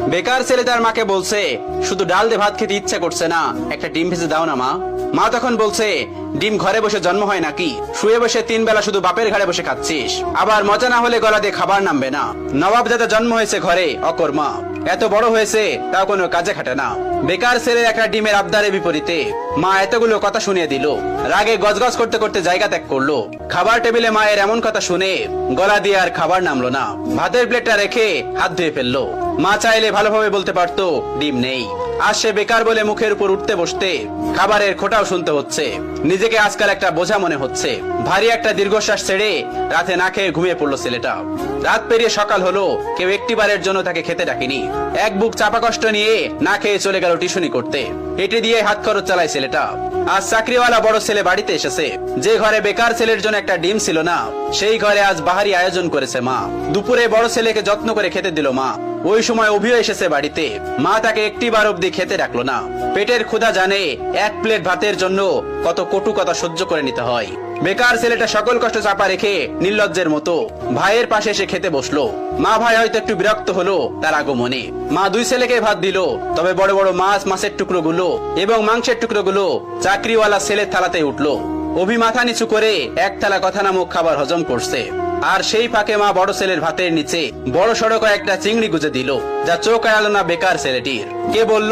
বেকার ছেলে তার মাকে বলছে, শুধু ডাল দিয়ে ভাত খেতে ইচ্ছা করছে না, একটা ডিম ভেজে দাও না মা। মা তখন বলছে, ডিম ঘরে বসে জন্ম হয় নাকি? শুয়ে বসে 3 বেলা শুধু বাপের ঘাড়ে বসে খাচ্ছিস, আবার মজা না হলে গলা দিয়ে খাবার নামবে না। নবাব দাদা জন্ম হয়েছে ঘরে, অকর্মা, এত বড় হয়েছে তাও কোনো কাজে খাটে না। বেকার ছেলের একটা ডিমের আবদারের বিপরীতে মা এতগুলো কথা শুনিয়ে দিল। রাগে গজগজ করতে করতে জায়গা ত্যাগ করলো। খাবার টেবিলে মায়ের এমন কথা শুনে গলা দিয়ে আর খাবার নামলো না। ভাতের প্লেটটা রেখে হাত ধুয়ে ফেললো। মা চাইলে ভালোভাবে বলতে পারতো ডিম নেই। আজ সে বেকার বলে মুখের উপর উঠতে বসতে খাবারের খোঁটাও শুনতে হচ্ছে। নিজেকে আজকাল একটা বোঝা মনে হচ্ছে। ভারী একটা দীর্ঘশ্বাস ছেড়ে রাতে না খেয়ে ঘুমিয়ে পড়লো ছেলেটা। রাত পেরিয়ে সকাল হলো, কেউ একটিবারের জন্য তাকে খেতে ডাকেনি। এক বুক চাপা কষ্ট নিয়ে না খেয়ে চলে গেল টিউশনি করতে। এটি দিয়ে হাত খরচ চালায় ছেলেটা। আজ চাকরিওয়ালা বড় ছেলে বাড়িতে এসেছে। যে ঘরে বেকার ছেলের জন্য একটা ডিম ছিল না, সেই ঘরে আজ বাহারি আয়োজন করেছে মা। দুপুরে বড় ছেলেকে যত্ন করে খেতে দিল মা। ওই সময় অভিও এসেছে বাড়িতে। মা তাকে একটিবার অব্দি খেতে ডাকলো না। পেটের ক্ষুধা জানে এক প্লেট ভাতের জন্য কত কটু কথা সহ্য করে নিতে হয়। বেকার ছেলেটা সকল কষ্ট চাপা রেখে নির্লজ্জের মতো ভাইয়ের পাশে এসে খেতে বসলো। মা ভাই হয়তো একটু বিরক্ত হলো তার আগমনে। মা দুই ছেলেকে ভাত দিল, তবে বড় বড় মাছের টুকরো গুলো এবং মাংসের টুকরো গুলো চাকরিওয়ালা ছেলের থালাতে উঠলো। অভি মাথা নিচু করে এক থালা কথা নামক খাবার হজম করছে। আর সেই ফাঁকে মা বড় ছেলের ভাতের নিচে বড় সড়ক একটা চিংড়ি গুজে দিল, যা চোখ এড়ালো না বেকার ছেলেটির। কে বলল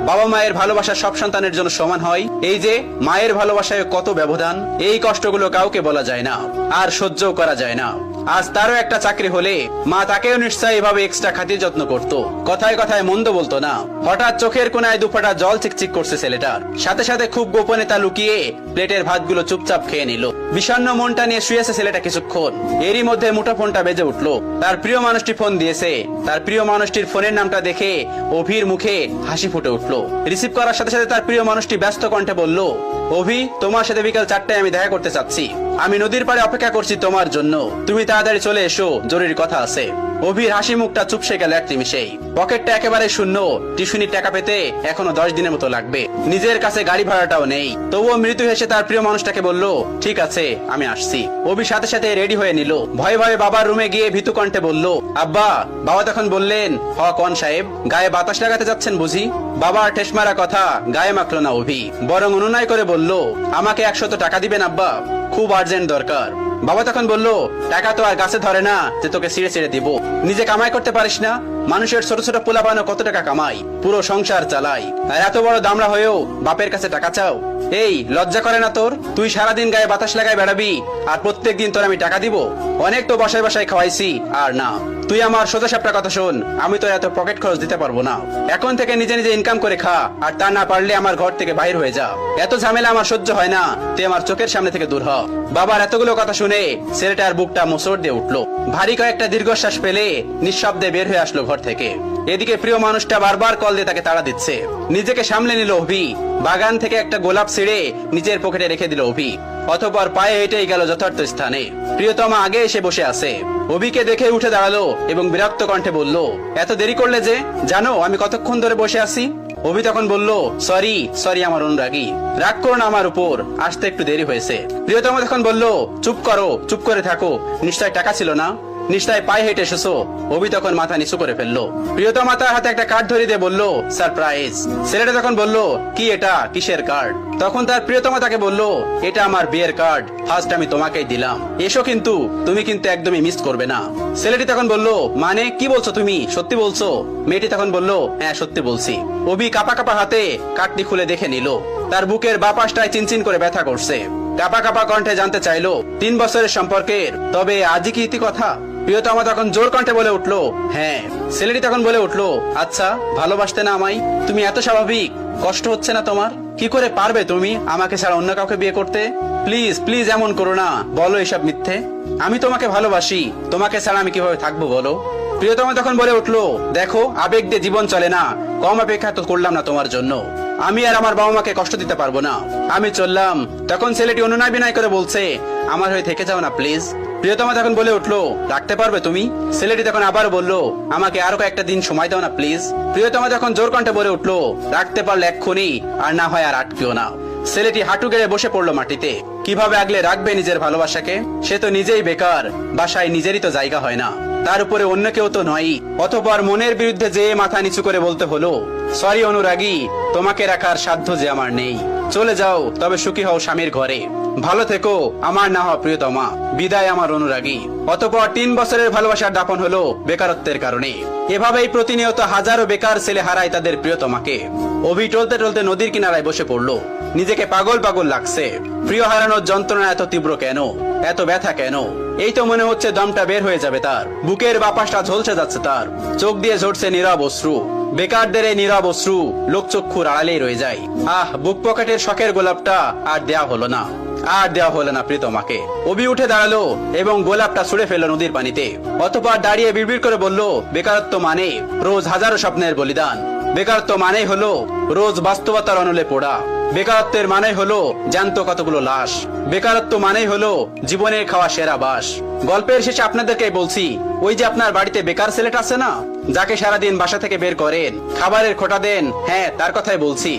বাবা মায়ের ভালোবাসা সব সন্তানের জন্য সমান হয়? এই যে মায়ের ভালোবাসায় কত ব্যবধান, এই কষ্টগুলো কাউকে বলা যায় না, আর সহ্য করা যায় না। আজ তারও একটা চাকরি হলে মা তাকেও নিশ্চয়ই এভাবে এক্সট্রা খাতির যত্ন করত। কথায় কথায় মন্দ বলতো না। হঠাৎ চোখের কোনায় দুফোঁটা জল চিকচিক করছে ছেলেটার। সাথে সাথে খুব গোপনে তা লুকিয়ে প্লেটের ভাতগুলো চুপচাপ খেয়ে নিল। বিষণ্ণ মনটা নিয়ে শুয়েছে ছেলেটা কিছুক্ষণ। এরই মধ্যে মুঠোফোনটা বেজে উঠলো। তার প্রিয় মানুষটি ফোন দিয়েছে। তার প্রিয় মানুষটির ফোনের নামটা দেখে অভির মুখে হাসি ফুটে উঠলো। রিসিভ করার সাথে সাথে তার প্রিয় মানুষটি ব্যস্ত কণ্ঠে বলল, অভি, তোমার সাথে বিকাল 4টায় আমি দেখা করতে চাচ্ছি। আমি নদীর পাড়ে অপেক্ষা করছি তোমার জন্য। তুমি তাড়াতাড়ি চলে এসো, জরুরি কথা আছে। অভির হাসি মুখটা চুপসে গেল এক নিমিষেই। পকেটটা একেবারে শূন্য। টিউশনির টাকা পেতে এখনো 10 দিনের মতো লাগবে। নিজের কাছে গাড়ি ভাড়াটাও নেই। তবুও মৃত্যু হেসে তার প্রিয় মানুষটাকে বলল, ঠিক আছে, আমি আসছি। অভি সাথে সাথে রেডি হয়ে নিল। ভয়ে ভয়ে বাবার রুমে গিয়ে ভীতু কণ্ঠে বলল, আব্বা। বাবা তখন বললেন, হ কোন সাহেব, গায়ে বাতাস লাগাতে যাচ্ছেন বুঝি? বাবার ঠেস মারা কথা গায়ে মাখলো না অভি, বরং অনুনয় করে বলল, আমাকে 100 টাকা দিবেন আব্বা, খুব আর্জেন্ট দরকার। বাবা তখন বলল, টাকা তো আর গাছে ধরে না যে তোকে ছিঁড়ে ছিঁড়ে দিব। নিজে কামাই করতে পারিস না? মানুষের ছোট ছোট পোলা বানো কত টাকা কামাই, পুরো সংসার চালাই, আর এত বড় দামড়া হয়েও বাপের কাছে টাকা চাও? এই লজ্জা করে না তোর? তুই সারাদিন গায়ে বাতাস লাগায় বেড়াবি, আর প্রত্যেক দিন তোর আমি টাকা দিব? অনেক তো বাসায় বাসায় খাওয়াইছি, আর না। তুই আমার সোজা সাপটা কথা শোন, আমি তো এত পকেট খরচ দিতে পারবো না। এখন থেকে নিজে নিজে ইনকাম করে খা, আর তা না পারলে আমার ঘর থেকে বাইর হয়ে যা। এত ঝামেলা আমার সহ্য হয় না, তুই আমার চোখের সামনে থেকে দূর হ। বাবার এতগুলো কথা শুনে ছেলেটার বুকটা মোচড় দিয়ে উঠলো। ভারী কয়েকটা দীর্ঘশ্বাস পেলে নিঃশব্দে বের হয়ে আসলো ঘর থেকে। এদিকে প্রিয় মানুষটা বারবার কল দিয়ে তাকে তাড়া দিচ্ছে। নিজেকে সামলে নিল অভি। বাগান থেকে একটা গোলাপ ছিঁড়ে নিজের পকেটে রেখে দিল অভি। অতঃপর পায়ে হেঁটেই গেল যথার্থ স্থানে। প্রিয়তমা আগে এসে বসে আছে। অভিকে দেখে উঠে দাঁড়ালো এবং বিরক্ত কণ্ঠে বলল, এত দেরি করলে যে? জানো আমি কতক্ষণ ধরে বসে আছি? অভি তখন বলল, সরি আমার অনুরাগী, রাগ করো না আমার উপর, আসতে একটু দেরি হয়েছে। প্রিয়তমা তখন বলল, চুপ করো, চুপ করে থাকো, নিশ্চয় টাকা ছিল না? নিশ্চয় পায়ে হেঁটে এসেছো? অভি তখন মাথা নিচু করে ফেললো। প্রিয়তমা তার হাতে একটা কার্ড ধরিয়ে দিয়ে বলল, সারপ্রাইজ। ছেলেটা তখন বলল, কি এটা, কিসের কার্ড? তখন তার প্রিয়তমা তাকে বলল, এটা আমার বিয়ের কার্ড, ফার্স্ট আমি তোমাকেই দিলাম, এসো, কিন্তু তুমি কিন্তু একদমই মিস করবে না। ছেলেটি তখন বলল, মানে কি বলছো তুমি, সত্যি বলছো? মেয়েটি তখন বলল, হ্যাঁ সত্যি বলছি। অভি কাপা কাপা হাতে কার্ডটি খুলে দেখে নিল। তার বুকের বাঁ পাশটায় চিনচিন করে ব্যথা করছে। কাপা কাপা কণ্ঠে জানতে চাইলো, 3 বছরের সম্পর্কের, তবে আজই কি ইতি কথা? প্রিয়তমা তখন জোর কণ্ঠে বলে উঠলো, হ্যাঁ। ছেলেটি তখন বলে উঠলো, আচ্ছা, ভালোবাসতে না আমায়? তুমি এত স্বাভাবিক, কষ্ট হচ্ছে না তোমার? কি করে পারবে তুমি আমাকে ছাড়া অন্য কাউকে বিয়ে করতে? প্লিজ প্লিজ এমন করো না, বলো এসব মিথ্যে। আমি তোমাকে ভালোবাসি, তোমাকে ছাড়া আমি কিভাবে থাকবো বলো? প্রিয়তমা তখন বলে উঠলো, দেখো, আবেগ দিয়ে জীবন চলে না, কম অপেক্ষা তো করলাম না তোমার জন্য। আমি আর আমার বাবা মাকে কষ্ট দিতে পারবো না, আমি চললাম। তখন ছেলেটি অনুনয় বিনয় করে বলছে, আমার হয়ে থেকে যাও না প্লিজ। প্রিয়তমা তখন বলে উঠলো, রাখতে পারবে তুমি? ছেলেটি তখন আবার বলল, আমাকে আরো কয়েকটা দিন সময় দাও না প্লিজ। প্রিয়তমা তখন জোর কণ্ঠে বলে উঠলো, রাখতে পারলে এক্ষুনি, আর না হয় আর আটকেও না। ছেলেটি হাঁটু গেড়ে বসে পড়লো মাটিতে। কিভাবে আগলে রাখবে নিজের ভালোবাসাকে? সে তো নিজেই বেকার, বাসায় নিজেরই তো জায়গা হয় না। তার উপরে অন্য কেউ তো নয়। অতঃপর মনের বিরুদ্ধে যে মাথা নিচু করে বলতে হলো, সরি অনুরাগী, তোমাকে রাখার সাধ্য যে আমার নেই। চলে যাও, তবে সুখী হও স্বামীর ঘরে। ভালো থেকো আমার না হওয়া প্রিয়তমা। বিদায় আমার অনুরাগী। অতঃপর 3 বছরের ভালোবাসার দাপন হলো বেকারত্বের কারণে। এভাবেই প্রতিনিয়ত হাজারো বেকার ছেলে হারায় তাদের প্রিয়তমাকে। অভি টলতে টলতে নদীর কিনারায় বসে পড়লো। নিজেকে পাগল পাগল লাগছে। প্রিয় হারানোর যন্ত্রণা এত তীব্র কেন, এত ব্যথা কেন? এই তো মনে হচ্ছে দমটা বের হয়ে যাবে তার। বুকের বাপাসটা ঝলসে যাচ্ছে তার। চোখ দিয়ে ঝরছে নীরব অশ্রু। বেকারদের এই নীরব অশ্রু লোকচক্ষুর আড়ালেই রয়ে যায়। বুক পকেটের শখের গোলাপটা আর দেয়া হলো না, আর দেওয়া হলো না প্রিয়তমাকে। অভি উঠে দাঁড়ালো এবং গোলাপটা ছুঁড়ে ফেললো নদীর পানিতে। অতঃপর দাঁড়িয়ে বিড়বিড় করে বলল, বেকারত্ব মানে রোজ হাজারো স্বপ্নের বলিদান। বেকারত্ব মানে হলো রোজ বাস্তবতার অনলে পোড়া। বেকারত্বের মানে হলো জ্যান্ত কতগুলো লাশ। বেকারত্ব মানে হলো জীবনের খাওয়া সেরা বাস। গল্পের শেষে আপনাদেরকে বলছি, ওই যে আপনার বাড়িতে বেকার ছেলেটা আছে না, যাকে সারাদিন বাসা থেকে বের করেন, খাবারের খোঁটা দেন, হ্যাঁ তার কথাই বলছি।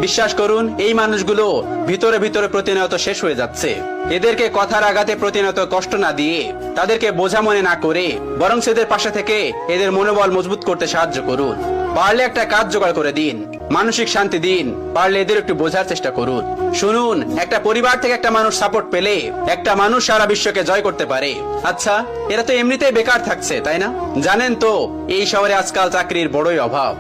বিশ্বাস করুন, এই মানুষগুলো ভিতরে ভিতরে প্রতিনিয়ত শেষ হয়ে যাচ্ছে। এদেরকে কথার আঘাতে প্রতিনিয়ত কষ্ট না দিয়ে, তাদেরকে বোঝা মনে না করে, বরং এদের পাশে থেকে এদের মনোবল মজবুত করতে সাহায্য করুন। পারলে একটা কাজ জোগাড় করে দিন, মানসিক শান্তি দিন। পারলে এদের একটু বোঝার চেষ্টা করুন। শুনুন, একটা পরিবার থেকে একটা মানুষ সাপোর্ট পেলে একটা মানুষ সারা বিশ্বকে জয় করতে পারে। আচ্ছা, এরা তো এমনিতেই বেকার থাকছে, তাই না? জানেন তো এই শহরে আজকাল চাকরির বড়ই অভাব।